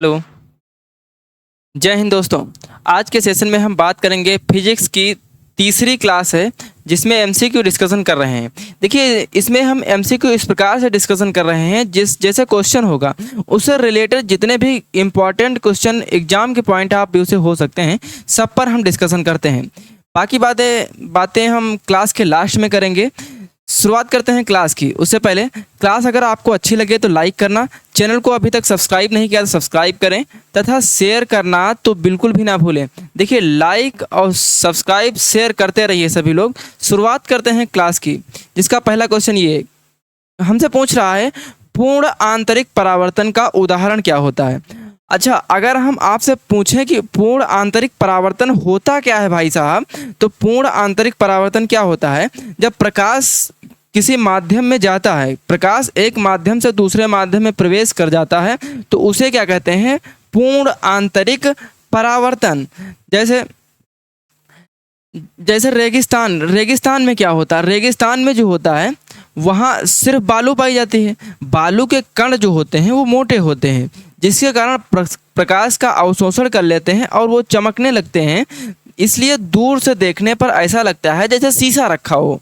Hello, जय हिंद दोस्तों। आज के सेशन में हम बात करेंगे फिजिक्स की तीसरी क्लास है जिसमें एमसीक्यू डिस्कशन कर रहे हैं। देखिए, इसमें हम एमसीक्यू इस प्रकार से डिस्कशन कर रहे हैं जैसे क्वेश्चन होगा उससे रिलेटेड जितने भी इम्पॉर्टेंट क्वेश्चन एग्जाम के पॉइंट ऑफ व्यू से हो सकते हैं सब पर हम डिस्कशन करते हैं। बाकी बातें हम क्लास के लास्ट में करेंगे। शुरुआत करते हैं क्लास की। उससे पहले क्लास अगर आपको अच्छी लगे तो लाइक करना, चैनल को अभी तक सब्सक्राइब नहीं किया तो सब्सक्राइब करें तथा शेयर करना तो बिल्कुल भी ना भूलें। देखिए, लाइक और सब्सक्राइब शेयर करते रहिए सभी लोग। शुरुआत करते हैं क्लास की, जिसका पहला क्वेश्चन ये हमसे पूछ रहा है, पूर्ण आंतरिक परावर्तन का उदाहरण क्या होता है। अच्छा, अगर हम आपसे पूछें कि पूर्ण आंतरिक परावर्तन होता क्या है भाई साहब, तो पूर्ण आंतरिक परावर्तन क्या होता है, जब प्रकाश किसी माध्यम में जाता है, प्रकाश एक माध्यम से दूसरे माध्यम में प्रवेश कर जाता है तो उसे क्या कहते हैं, पूर्ण आंतरिक परावर्तन। जैसे जैसे रेगिस्तान में क्या होता है, रेगिस्तान में जो होता है वहाँ सिर्फ बालू पाई जाती है। बालू के कण जो होते हैं वो मोटे होते हैं, जिसके कारण प्रकाश का अवशोषण कर लेते हैं और वो चमकने लगते हैं। इसलिए दूर से देखने पर ऐसा लगता है जैसे शीशा रखा हो।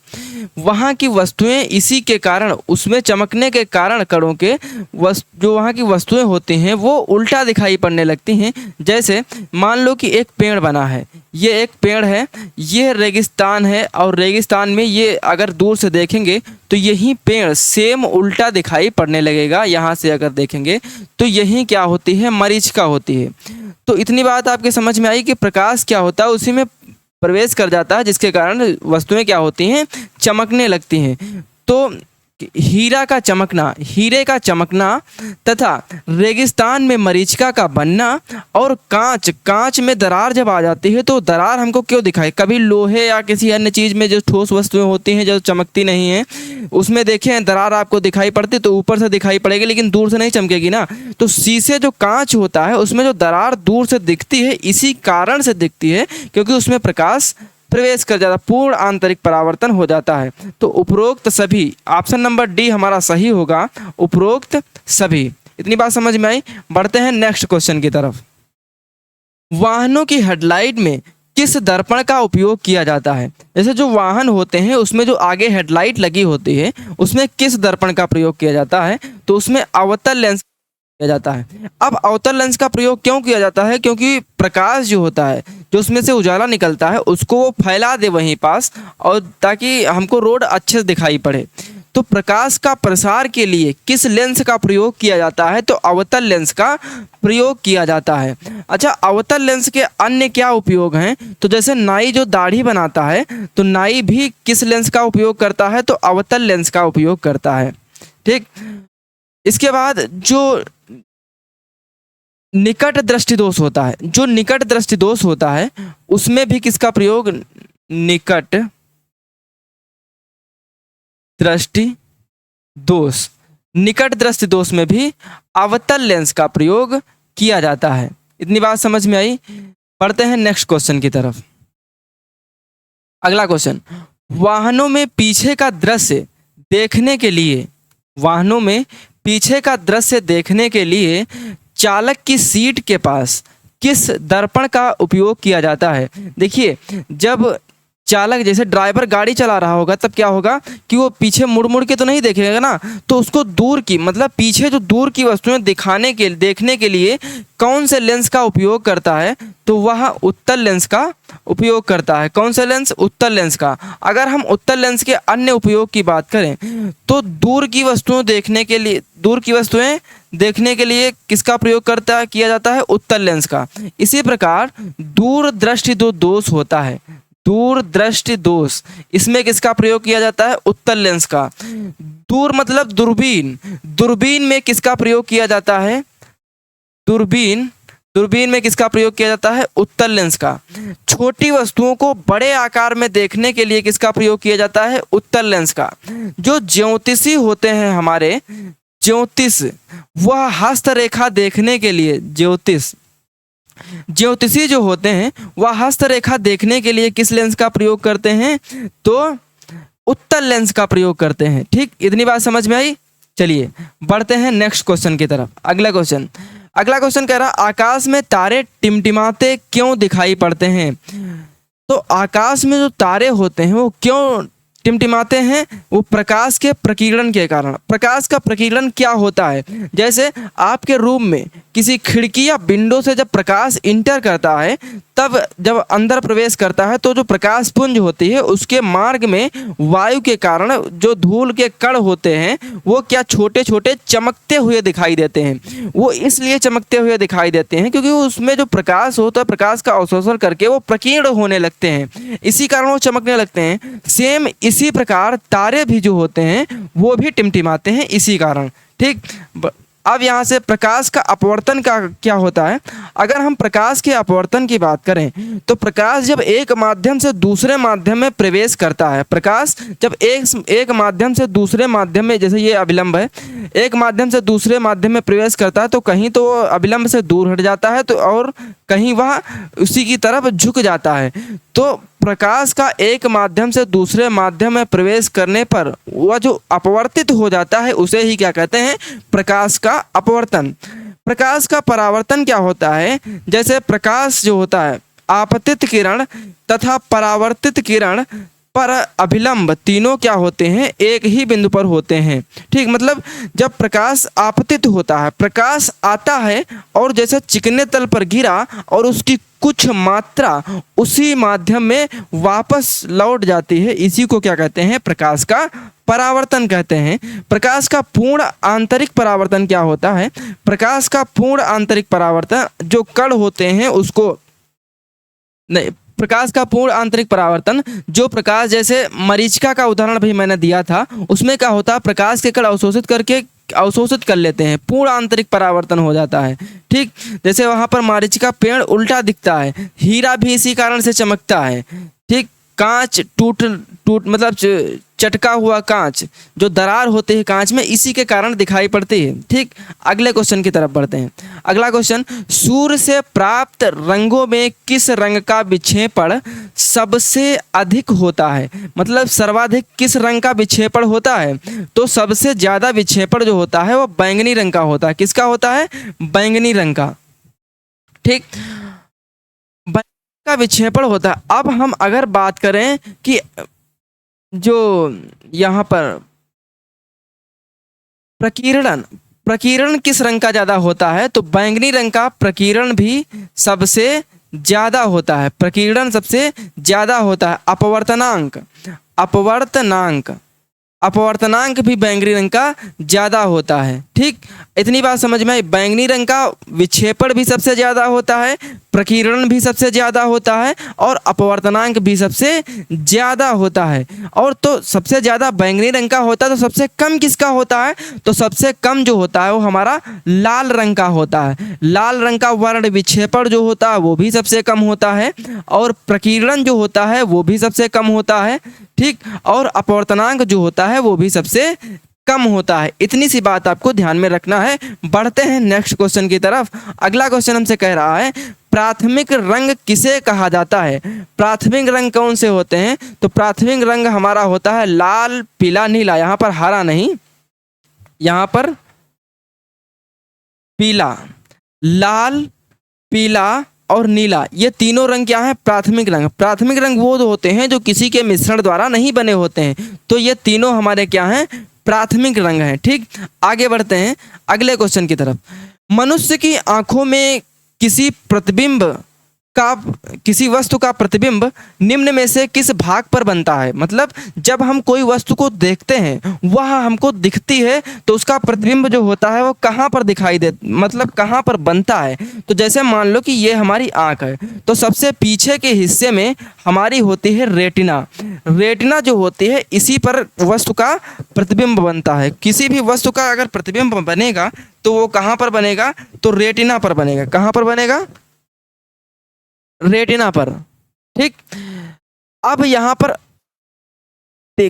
वहाँ की वस्तुएं इसी के कारण, उसमें चमकने के कारण कणों के जो वहाँ की वस्तुएं होती हैं वो उल्टा दिखाई पड़ने लगती हैं। जैसे मान लो कि एक पेड़ बना है, ये एक पेड़ है, ये रेगिस्तान है और रेगिस्तान में ये अगर दूर से देखेंगे तो यही पेड़ सेम उल्टा दिखाई पड़ने लगेगा। यहाँ से अगर देखेंगे तो यही क्या होती है, मरीचिका होती है। तो इतनी बात आपके समझ में आई कि प्रकाश क्या होता है, उसी में प्रवेश कर जाता है, जिसके कारण वस्तुएं क्या होती हैं, चमकने लगती हैं। तो हीरे का चमकना तथा रेगिस्तान में मरीचिका का बनना और कांच में दरार जब आ जाती है तो दरार हमको क्यों दिखाई, कभी लोहे या किसी अन्य चीज़ में जो ठोस वस्तुएं होती हैं जो चमकती नहीं हैं, उसमें देखें दरार आपको दिखाई पड़ती तो ऊपर से दिखाई पड़ेगी लेकिन दूर से नहीं चमकेगी ना। तो शीशे जो कांच होता है उसमें जो दरार दूर से दिखती है, इसी कारण से दिखती है क्योंकि उसमें प्रकाश प्रवेश कर जाता, पूर्ण आंतरिक परावर्तन हो जाता है। तो उपरोक्त सभी, ऑप्शन नंबर डी हमारा सही होगा, उपरोक्त सभी। इतनी बात समझ में आई। बढ़ते हैं नेक्स्ट क्वेश्चन की तरफ। वाहनों की हेडलाइट में किस दर्पण का उपयोग किया जाता है। जैसे जो वाहन होते हैं उसमें जो आगे हेडलाइट लगी होती है उसमें किस दर्पण का प्रयोग किया जाता है, तो उसमें अवतल लेंस किया जाता है। अब अवतल लेंस का प्रयोग क्यों किया जाता है, क्योंकि प्रकाश जो होता है, जो उसमें से उजाला निकलता है, उसको वो फैला दे वहीं पास, और ताकि हमको रोड अच्छे से दिखाई पड़े। तो प्रकाश का प्रसार के लिए किस लेंस का प्रयोग किया जाता है, तो अवतल लेंस का प्रयोग किया जाता है। अच्छा, अवतल लेंस के अन्य क्या उपयोग हैं, तो जैसे नाई जो दाढ़ी बनाता है तो नाई भी किस लेंस का उपयोग करता है, तो अवतल लेंस का उपयोग करता है। ठीक, इसके बाद जो निकट दृष्टि दोष होता है, जो निकट दृष्टि दोष होता है उसमें भी किसका प्रयोग, निकट दृष्टि दोष, निकट दृष्टि दोष में भी अवतल लेंस का प्रयोग किया जाता है। इतनी बात समझ में आई। पढ़ते हैं नेक्स्ट क्वेश्चन की तरफ। अगला क्वेश्चन, वाहनों में पीछे का दृश्य देखने के लिए, वाहनों में पीछे का दृश्य देखने के लिए चालक की सीट के पास किस दर्पण का उपयोग किया जाता है। देखिए, जब चालक जैसे ड्राइवर गाड़ी चला रहा होगा तब क्या होगा कि वो पीछे मुड़ मुड़ के तो नहीं देखेगा ना, तो उसको दूर की, मतलब पीछे जो दूर की वस्तुएं देखने के लिए कौन से लेंस का उपयोग करता है, तो वह उत्तल लेंस का उपयोग करता है। कौन सा लेंस, उत्तल लेंस का। अगर हम उत्तल लेंस के अन्य उपयोग की बात करें तो दूर की वस्तुएं देखने के लिए किसका प्रयोग किया जाता है, उत्तल लेंस का। इसी प्रकार दूरदृष्टि दोष होता है, दूरदृष्टि दोष, इसमें किसका प्रयोग किया जाता है, उत्तल लेंस का। दूर मतलब दूरबीन, दूरबीन में किसका प्रयोग किया जाता है, दूरबीन में किसका प्रयोग किया जाता है, उत्तल लेंस का। छोटी वस्तुओं को बड़े आकार में देखने के लिए किसका प्रयोग किया जाता है, उत्तल लेंस का। जो ज्योतिषी होते हैं हमारे, ज्योतिष, वह हस्तरेखा देखने के लिए, ज्योतिषी जो होते हैं वह हस्तरेखा देखने के लिए किस लेंस का प्रयोग करते हैं, तो उत्तल लेंस का प्रयोग करते हैं। ठीक, इतनी बात समझ में आई। चलिए बढ़ते हैं नेक्स्ट क्वेश्चन की तरफ। अगला क्वेश्चन, अगला क्वेश्चन कह रहा आकाश में तारे टिमटिमाते क्यों दिखाई पड़ते हैं। तो आकाश में जो तारे होते हैं वो क्यों टिमटिमाते हैं, वो प्रकाश के प्रकीर्णन के कारण। प्रकाश का प्रकीर्णन क्या होता है, जैसे आपके रूम में किसी खिड़की या विंडो से जब प्रकाश इंटर करता है, तब जब अंदर प्रवेश करता है तो जो प्रकाश पुंज होती है उसके मार्ग में वायु के कारण जो धूल के कण होते हैं वो क्या छोटे छोटे चमकते हुए दिखाई देते हैं। वो इसलिए चमकते हुए दिखाई देते हैं क्योंकि उसमें जो प्रकाश होता है प्रकाश का अवशोषण करके वो प्रकीर्ण होने लगते हैं, इसी कारण वो चमकने लगते हैं। सेम इसी प्रकार तारे भी जो होते हैं वो भी टिमटिमाते हैं इसी कारण। ठीक, अब यहाँ से प्रकाश का अपवर्तन का क्या होता है। अगर हम प्रकाश के अपवर्तन की बात करें तो प्रकाश जब एक माध्यम से दूसरे माध्यम में प्रवेश करता है, प्रकाश जब एक माध्यम से दूसरे माध्यम में, जैसे ये अभिलंब है, एक माध्यम से दूसरे माध्यम में प्रवेश करता है तो कहीं तो अभिलंब से दूर हट जाता है तो और कहीं वह उसी की तरफ झुक जाता है। तो प्रकाश का एक माध्यम से दूसरे माध्यम में प्रवेश करने पर वह जो अपवर्तित हो जाता है उसे ही क्या कहते हैं, प्रकाश का अपवर्तन। प्रकाश का परावर्तन क्या होता है, जैसे प्रकाश जो होता है आपतित किरण तथा परावर्तित किरण पर अभिलंब तीनों क्या होते हैं, एक ही बिंदु पर होते हैं। ठीक, मतलब जब प्रकाश आपतित होता है, प्रकाश आता है और जैसे चिकने तल पर गिरा और उसकी कुछ मात्रा उसी माध्यम में वापस लौट जाती है, इसी को क्या कहते हैं, प्रकाश का परावर्तन कहते हैं। प्रकाश का पूर्ण आंतरिक परावर्तन क्या होता है, प्रकाश का पूर्ण आंतरिक परावर्तन जो कण होते हैं उसको नहीं, प्रकाश का पूर्ण आंतरिक परावर्तन जो प्रकाश, जैसे मरीचिका का उदाहरण भी मैंने दिया था, उसमें क्या होता है प्रकाश के कण अवशोषित कर लेते हैं, पूर्ण आंतरिक परावर्तन हो जाता है। ठीक, जैसे वहाँ पर मरीचिका पेड़ उल्टा दिखता है, हीरा भी इसी कारण से चमकता है। ठीक, कांच टूट मतलब चटका हुआ कांच, जो दरार होते हैं कांच में, इसी के कारण दिखाई पड़ती है। ठीक, अगले क्वेश्चन की तरफ बढ़ते हैं। अगला क्वेश्चन, सूर्य से प्राप्त रंगों में किस रंग का विक्षेपण सबसे अधिक होता है, मतलब सर्वाधिक किस रंग का विक्षेपण होता है। तो सबसे ज्यादा विक्षेपण जो होता है वो बैंगनी रंग का होता है। किसका होता है, बैंगनी रंग का। ठीक, का विक्षेपण होता है। अब हम अगर बात करें कि जो यहाँ पर प्रकीर्णन किस रंग का ज्यादा होता है, तो बैंगनी रंग का प्रकीर्णन भी सबसे ज्यादा होता है, प्रकीर्णन सबसे ज्यादा होता है। अपवर्तनांक भी बैंगनी रंग का ज्यादा होता है। ठीक, इतनी बात समझ में आई। बैंगनी रंग का विक्षेपण भी सबसे ज्यादा होता है, प्रकीर्णन भी सबसे ज्यादा होता है और अपवर्तनांक भी सबसे ज्यादा होता है। और तो सबसे ज्यादा बैंगनी रंग का होता है, तो सबसे कम किसका होता है, तो सबसे कम जो होता है वो हमारा लाल रंग का होता है। लाल रंग का वर्ण विक्षेपण जो होता है वो भी सबसे कम होता है और प्रकीर्णन जो होता है वो भी सबसे कम होता है। ठीक, और अपवर्तनांक जो होता है वो भी सबसे कम होता है। इतनी सी बात आपको ध्यान में रखना है। बढ़ते हैं नेक्स्ट क्वेश्चन की तरफ। अगला क्वेश्चन हमसे कह रहा है प्राथमिक रंग किसे कहा जाता है। प्राथमिक रंग कौन से होते हैं, तो प्राथमिक रंग हमारा होता है लाल, पीला, नीला। यहाँ पर हरा नहीं, यहाँ पर पीला, लाल, पीला और नीला, ये तीनों रंग क्या है, प्राथमिक रंग। प्राथमिक रंग वो होते हैं जो किसी के मिश्रण द्वारा नहीं बने होते हैं, तो ये तीनों हमारे क्या हैं, प्राथमिक रंग हैं। ठीक, आगे बढ़ते हैं अगले क्वेश्चन की तरफ। मनुष्य की आंखों में किसी वस्तु का प्रतिबिंब निम्न में से किस भाग पर बनता है। मतलब जब हम कोई वस्तु को देखते हैं वह हमको दिखती है तो उसका प्रतिबिंब जो होता है वो कहाँ पर दिखाई दे, मतलब कहाँ पर बनता है। तो जैसे मान लो कि ये हमारी आँख है, तो सबसे पीछे के हिस्से में हमारी होती है रेटिना। रेटिना जो होती है इसी पर वस्तु का प्रतिबिंब बनता है। किसी भी वस्तु का अगर प्रतिबिंब बनेगा तो वो कहाँ पर बनेगा, तो रेटिना पर बनेगा। कहाँ पर बनेगा, रेटिना पर। ठीक, अब यहाँ पर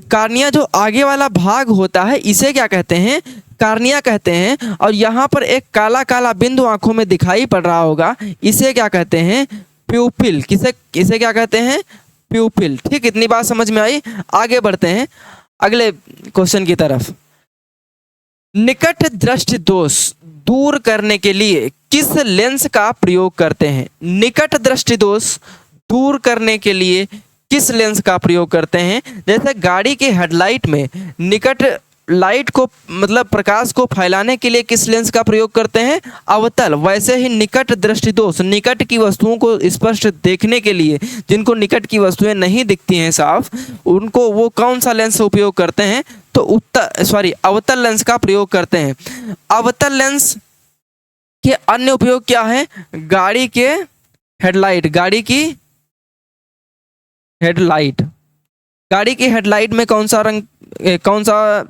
कार्निया जो आगे वाला भाग होता है इसे क्या कहते हैं, कार्निया कहते हैं। और यहाँ पर एक काला काला बिंदु आंखों में दिखाई पड़ रहा होगा, इसे क्या कहते हैं, प्यूपिल। किसे क्या कहते हैं, प्यूपिल। ठीक, इतनी बात समझ में आई। आगे बढ़ते हैं अगले क्वेश्चन की तरफ। निकट दृष्टि दोष दूर करने के लिए किस लेंस का प्रयोग करते हैं? निकट दृष्टि दोष दूर करने के लिए किस लेंस का प्रयोग करते हैं? जैसे गाड़ी के हेडलाइट में निकट लाइट को मतलब प्रकाश को फैलाने के लिए किस लेंस का प्रयोग करते हैं? अवतल। वैसे ही निकट दृष्टि दोष, निकट की वस्तुओं को स्पष्ट देखने के लिए, जिनको निकट की वस्तुएं नहीं दिखती हैं साफ, उनको वो कौन सा लेंस उपयोग करते हैं? तो अवतल लेंस का प्रयोग करते हैं। अवतल लेंस के अन्य उपयोग क्या है? गाड़ी के हेडलाइट, गाड़ी की हेडलाइट में कौन सा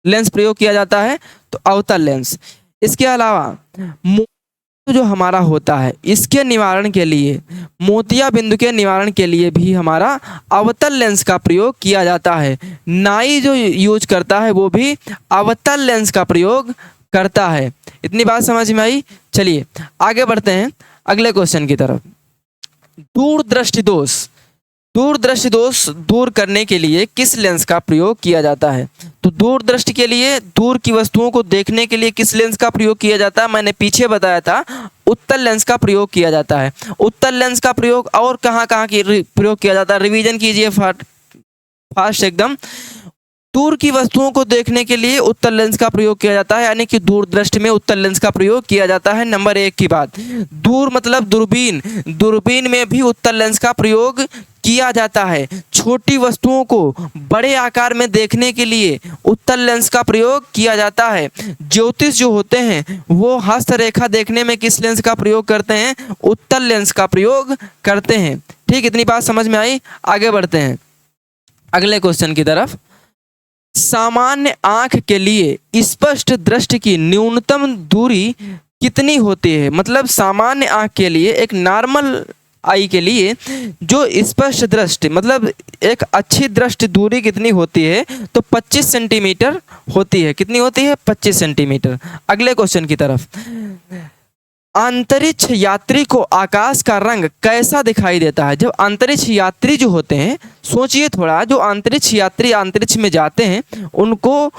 लेंस प्रयोग किया जाता है? तो अवतल लेंस। इसके अलावा मोतिया जो हमारा होता है, इसके निवारण के लिए, मोतिया बिंदु के निवारण के लिए भी हमारा अवतल लेंस का प्रयोग किया जाता है। नाई जो यूज करता है वो भी अवतल लेंस का प्रयोग करता है। इतनी बात समझ में आई? चलिए आगे बढ़ते हैं अगले क्वेश्चन की तरफ। दूरदृष्टि दोष दूर करने के लिए किस लेंस का प्रयोग किया जाता है? तो दूरदृष्टि के लिए, दूर की वस्तुओं को देखने के लिए किस लेंस का प्रयोग किया जाता है? मैंने पीछे बताया था, उत्तल लेंस का प्रयोग किया जाता है। उत्तल लेंस का प्रयोग और कहाँ प्रयोग किया जाता है? रिवीजन कीजिए फास्ट एकदम। दूर की वस्तुओं को देखने के लिए उत्तल लेंस का प्रयोग किया जाता है, यानी कि दूरदृष्टि में उत्तल लेंस का प्रयोग किया जाता है। नंबर 1 की बात। दूर मतलब दूरबीन में भी उत्तल लेंस का प्रयोग किया जाता है। छोटी वस्तुओं को बड़े आकार में देखने के लिए उत्तल लेंस का प्रयोग किया जाता है। ज्योतिष जो होते हैं वो हस्तरेखा देखने में किस लेंस का प्रयोग करते हैं? उत्तल लेंस का प्रयोग करते हैं। ठीक, इतनी बात समझ में आई? आगे बढ़ते हैं अगले क्वेश्चन की तरफ। सामान्य आंख के लिए स्पष्ट दृष्टि की न्यूनतम दूरी कितनी होती है? मतलब सामान्य आंख के लिए, एक नॉर्मल आई के लिए जो स्पष्ट दृष्टि मतलब एक अच्छी दृष्टि दूरी कितनी होती है? तो 25 सेंटीमीटर होती है। कितनी होती है? 25 सेंटीमीटर। अगले क्वेश्चन की तरफ। अंतरिक्ष यात्री को आकाश का रंग कैसा दिखाई देता है? जब अंतरिक्ष यात्री जो होते हैं, सोचिए थोड़ा, जो अंतरिक्ष यात्री अंतरिक्ष में जाते हैं उनको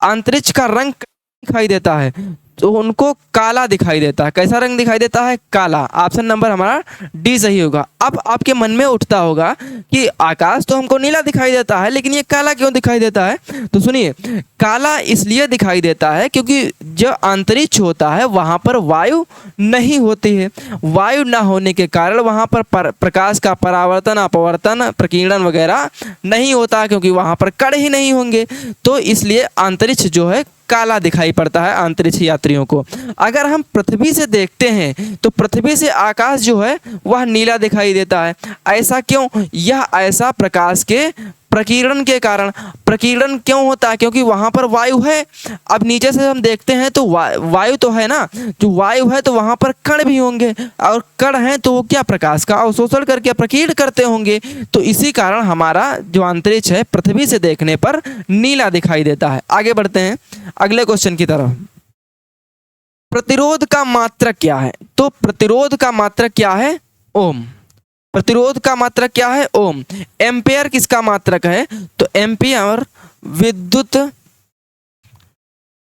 अंतरिक्ष का रंग दिखाई देता है, तो उनको काला दिखाई देता है। कैसा रंग दिखाई देता है? काला। ऑप्शन नंबर हमारा डी सही होगा। अब आपके मन में उठता होगा कि आकाश तो हमको नीला दिखाई देता है, लेकिन ये काला क्यों दिखाई देता है? तो सुनिए, काला इसलिए दिखाई देता है क्योंकि जो अंतरिक्ष होता है वहाँ पर वायु नहीं होती है। वायु ना होने के कारण वहाँ पर प्रकाश का परावर्तन, अपवर्तन, प्रकीर्णन वगैरह नहीं होता, क्योंकि वहाँ पर कण ही नहीं होंगे। तो इसलिए अंतरिक्ष जो है काला दिखाई पड़ता है अंतरिक्ष यात्रियों को। अगर हम पृथ्वी से देखते हैं तो पृथ्वी से आकाश जो है वह नीला दिखाई देता है। ऐसा क्यों? यह ऐसा प्रकाश के प्रकीर्णन के कारण। प्रकीर्णन क्यों होता है? क्योंकि वहाँ पर वायु है। अब नीचे से हम देखते हैं तो वायु तो है ना, जो वायु है तो वहाँ पर कण भी होंगे, और कण हैं तो वो क्या प्रकाश का अवशोषण करके प्रकीर्ण करते होंगे। तो इसी कारण हमारा जो अंतरिक्ष है पृथ्वी से देखने पर नीला दिखाई देता है। आगे बढ़ते हैं अगले क्वेश्चन की तरफ। प्रतिरोध का मात्रक क्या है? तो प्रतिरोध का मात्रक क्या है? ओम। प्रतिरोध का मात्रक क्या है? ओम। एम्पेयर किसका मात्रक है? तो एम्पियर विद्युत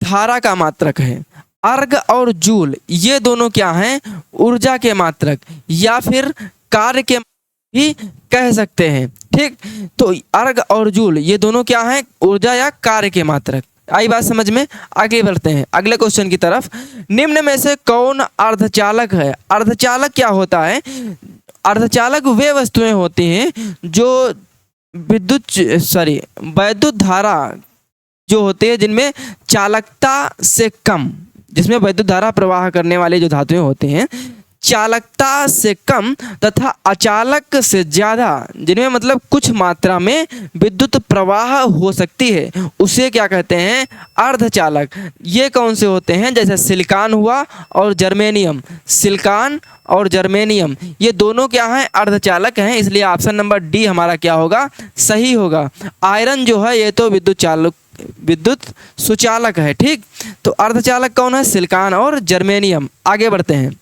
धारा का मात्रक है। अर्ग और जूल ये दोनों क्या हैं? ऊर्जा के मात्रक या फिर कार्य के भी कह सकते हैं। ठीक, तो अर्ग और जूल ये दोनों क्या हैं? ऊर्जा या कार्य के मात्रक। आई बात समझ में? आगे बढ़ते हैं अगले क्वेश्चन की तरफ। निम्न में से कौन अर्धचालक है? अर्धचालक क्या होता है? अर्धचालक वे वस्तुएं होती हैं जो वैद्युत धारा जो होती है जिनमें चालकता से कम, जिसमें वैद्युत धारा प्रवाह करने वाली जो धातुएं होती हैं चालकता से कम तथा अचालक से ज़्यादा, जिनमें मतलब कुछ मात्रा में विद्युत प्रवाह हो सकती है, उसे क्या कहते हैं? अर्धचालक। ये कौन से होते हैं? जैसे सिलिकॉन हुआ और जर्मेनियम। सिलिकॉन और जर्मेनियम ये दोनों क्या हैं? अर्धचालक हैं। इसलिए ऑप्शन नंबर डी हमारा क्या होगा? सही होगा। आयरन जो है ये तो विद्युत सुचालक है। ठीक, तो अर्धचालक कौन है? सिलिकॉन और जर्मेनियम। आगे बढ़ते हैं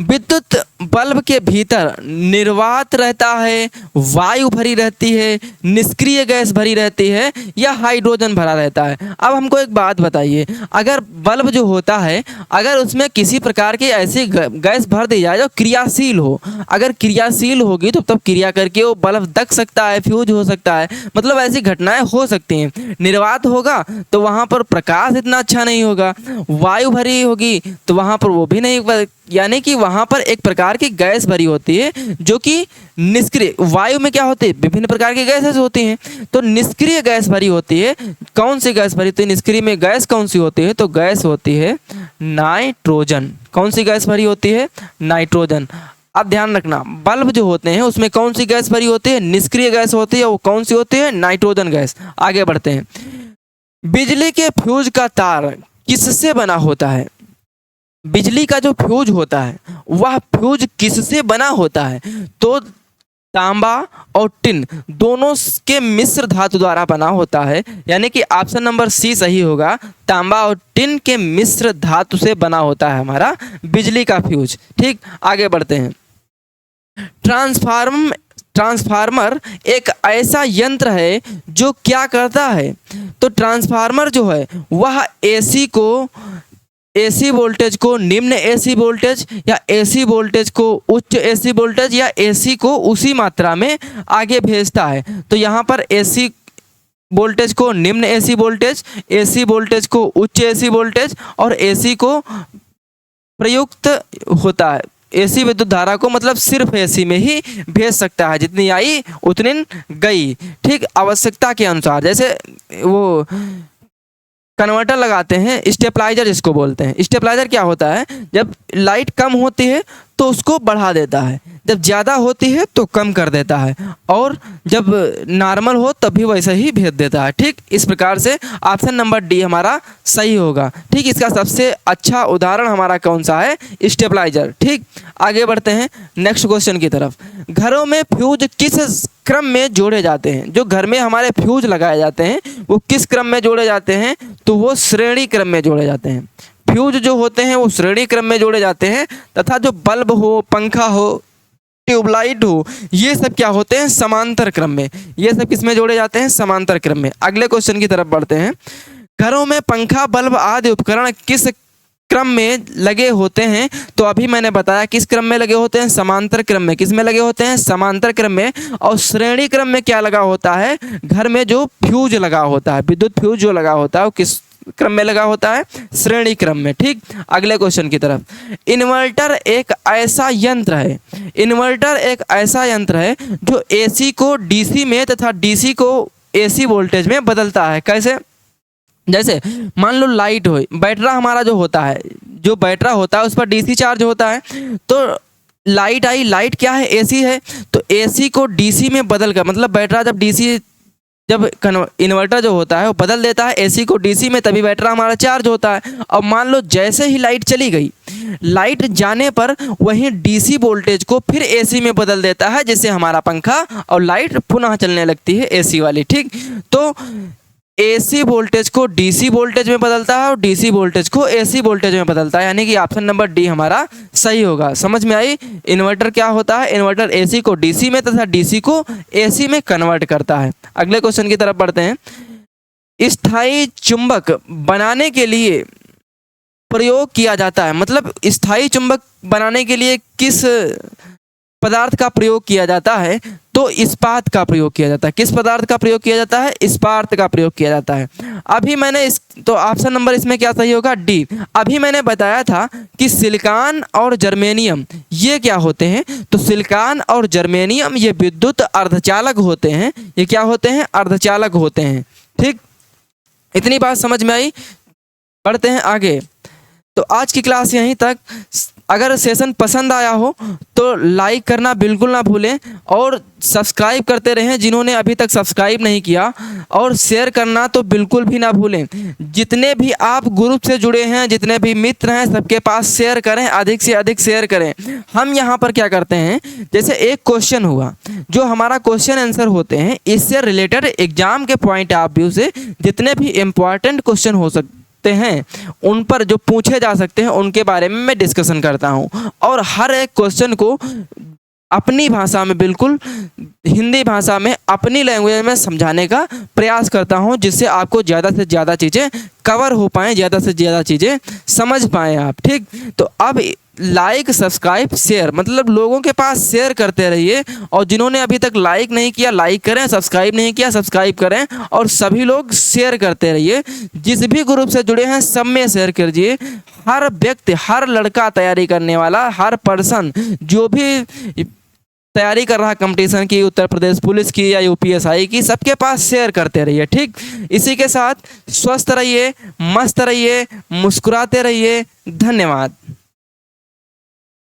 विद्युत बल्ब के भीतर निर्वात रहता है, वायु भरी रहती है, निष्क्रिय गैस भरी रहती है या हाइड्रोजन भरा रहता है। अब हमको एक बात बताइए, अगर बल्ब जो होता है अगर उसमें किसी प्रकार की ऐसी गैस भर दी जाए जो क्रियाशील हो, अगर क्रियाशील होगी तो तब क्रिया करके वो बल्ब दग सकता है, फ्यूज हो सकता है, मतलब ऐसी घटनाएं हो सकती हैं। निर्वात होगा तो वहाँ पर प्रकाश इतना अच्छा नहीं होगा, वायु भरी होगी तो वहाँ पर वो भी नहीं, यानी कि वहाँ पर एक प्रकार की गैस भरी होती है जो कि निष्क्रिय, वायु में क्या होती है विभिन्न प्रकार की गैसेस होती हैं, तो निष्क्रिय गैस भरी होती है। कौन सी गैस भरी होती है निष्क्रिय में, गैस कौन सी होती है, तो गैस होती है नाइट्रोजन। कौन सी गैस भरी होती है, नाइट्रोजन। अब ध्यान रखना, बल्ब जो होते हैं उसमें कौन सी गैस भरी होती है, निष्क्रिय गैस होती है, वो कौन सी होती है, नाइट्रोजन गैस। आगे बढ़ते हैं, बिजली के फ्यूज का तार किससे बना होता है, बिजली का जो फ्यूज होता है वह फ्यूज किससे बना होता है, तो तांबा और टिन दोनों के मिश्र धातु द्वारा बना होता है, यानी कि ऑप्शन नंबर सी सही होगा, तांबा और टिन के मिश्र धातु से बना होता है हमारा बिजली का फ्यूज। ठीक, आगे बढ़ते हैं। ट्रांसफार्मर एक ऐसा यंत्र है जो क्या करता है, तो ट्रांसफार्मर जो है वह एसी वोल्टेज को निम्न एसी वोल्टेज या एसी वोल्टेज को उच्च एसी वोल्टेज या एसी को उसी मात्रा में आगे भेजता है। तो यहाँ पर एसी वोल्टेज को निम्न एसी वोल्टेज, एसी वोल्टेज को उच्च एसी वोल्टेज और एसी को प्रयुक्त होता है, एसी विद्युत धारा को मतलब सिर्फ एसी में ही भेज सकता है, जितनी आई उतनी गई। ठीक, आवश्यकता के अनुसार, जैसे वो कन्वर्टर लगाते हैं, स्टेबलाइजर जिसको बोलते हैं। स्टेबलाइजर क्या होता है, जब लाइट कम होती है तो उसको बढ़ा देता है, जब ज़्यादा होती है तो कम कर देता है, और जब नॉर्मल हो तब भी वैसे ही भेज देता है। ठीक, इस प्रकार से ऑप्शन नंबर डी हमारा सही होगा। ठीक, इसका सबसे अच्छा उदाहरण हमारा कौन सा है, स्टेबलाइजर। ठीक, आगे बढ़ते हैं नेक्स्ट क्वेश्चन की तरफ। घरों में फ्यूज किस क्रम में जोड़े जाते हैं, जो घर में हमारे फ्यूज लगाए जाते हैं वो किस क्रम में जोड़े जाते हैं, तो वो श्रेणी क्रम में जोड़े जाते हैं। फ्यूज जो होते हैं वो श्रेणी क्रम में जोड़े जाते हैं, तथा जो बल्ब हो, पंखा हो, ट्यूबलाइट हो, ये सब क्या होते हैं, समांतर क्रम में। ये सब किस में जोड़े जाते हैं, समांतर क्रम में। अगले क्वेश्चन की तरफ बढ़ते हैं। घरों में पंखा, बल्ब आदि उपकरण किस क्रम में लगे होते हैं, तो अभी मैंने बताया किस क्रम में लगे होते हैं, समांतर क्रम में। किस में लगे होते हैं, समांतर क्रम में। और श्रेणी क्रम में क्या लगा होता है, घर में जो फ्यूज लगा होता है, विद्युत फ्यूज जो लगा होता है वो किस क्रम में लगा होता है, श्रेणी क्रम में। ठीक, अगले क्वेश्चन की तरफ। इन्वर्टर एक ऐसा यंत्र है, इन्वर्टर एक ऐसा यंत्र है जो एसी को डीसी में तथा डीसी को एसी वोल्टेज में बदलता है। कैसे, जैसे मान लो लाइट हो, बैटरा हमारा जो होता है, जो बैटरा होता है उस पर डीसी चार्ज होता है, तो लाइट आई, लाइट क्या है, एसी है, तो एसी को डीसी में बदल कर, मतलब बैटरा जब इन्वर्टर जो होता है वो बदल देता है एसी को डीसी में, तभी बैटरा हमारा चार्ज होता है। अब मान लो जैसे ही लाइट चली गई, लाइट जाने पर वही डीसी वोल्टेज को फिर एसी में बदल देता है, जिससे हमारा पंखा और लाइट पुनः चलने लगती है एसी वाली। ठीक, तो एसी वोल्टेज को डीसी वोल्टेज में बदलता है और डीसी वोल्टेज को एसी वोल्टेज में बदलता है, यानी कि ऑप्शन नंबर डी हमारा सही होगा। समझ में आई, इन्वर्टर क्या होता है, इन्वर्टर एसी को डीसी में तथा डीसी को एसी में कन्वर्ट करता है। अगले क्वेश्चन की तरफ बढ़ते हैं। स्थायी चुंबक बनाने के लिए प्रयोग किया जाता है, मतलब स्थायी चुंबक बनाने के लिए किस पदार्थ का प्रयोग किया जाता है, तो इस्पात का प्रयोग किया जाता है। किस पदार्थ का प्रयोग किया जाता है, इस्पात का प्रयोग किया जाता है। अभी मैंने तो ऑप्शन नंबर इसमें क्या सही होगा, डी। अभी मैंने बताया था कि सिलिकॉन और जर्मेनियम ये क्या होते हैं, तो सिलिकॉन और जर्मेनियम ये विद्युत अर्धचालक होते हैं। ये क्या होते हैं, अर्धचालक होते हैं। ठीक, इतनी बात समझ में आई। बढ़ते हैं आगे। तो आज की क्लास यहीं तक। अगर सेशन पसंद आया हो तो लाइक करना बिल्कुल ना भूलें और सब्सक्राइब करते रहें जिन्होंने अभी तक सब्सक्राइब नहीं किया, और शेयर करना तो बिल्कुल भी ना भूलें। जितने भी आप ग्रुप से जुड़े हैं, जितने भी मित्र हैं, सबके पास शेयर करें, अधिक से अधिक शेयर करें। हम यहाँ पर क्या करते हैं, जैसे एक क्वेश्चन हुआ, जो हमारा क्वेश्चन आंसर होते हैं, इससे रिलेटेड एग्जाम के पॉइंट ऑफ व्यू से जितने भी इम्पॉर्टेंट क्वेश्चन सकते हैं, उन पर जो पूछे जा सकते हैं उनके बारे में मैं डिस्कशन करता हूँ और हर एक क्वेश्चन को अपनी भाषा में, बिल्कुल हिंदी भाषा में, अपनी लैंग्वेज में समझाने का प्रयास करता हूं, जिससे आपको ज़्यादा से ज़्यादा चीज़ें कवर हो पाएँ, ज़्यादा से ज़्यादा चीज़ें समझ पाएँ आप। ठीक, तो अब लाइक, सब्सक्राइब, शेयर, मतलब लोगों के पास शेयर करते रहिए, और जिन्होंने अभी तक लाइक नहीं किया लाइक करें, सब्सक्राइब नहीं किया सब्सक्राइब करें, और सभी लोग शेयर करते रहिए। जिस भी ग्रुप से जुड़े हैं सब में शेयर कीजिए। हर व्यक्ति, हर लड़का तैयारी करने वाला, हर पर्सन जो भी तैयारी कर रहा कंपटीशन की, उत्तर प्रदेश पुलिस की या यूपीएसआई की, सबके पास शेयर करते रहिए। ठीक, इसी के साथ स्वस्थ रहिए, मस्त रहिए, मुस्कुराते रहिए। धन्यवाद।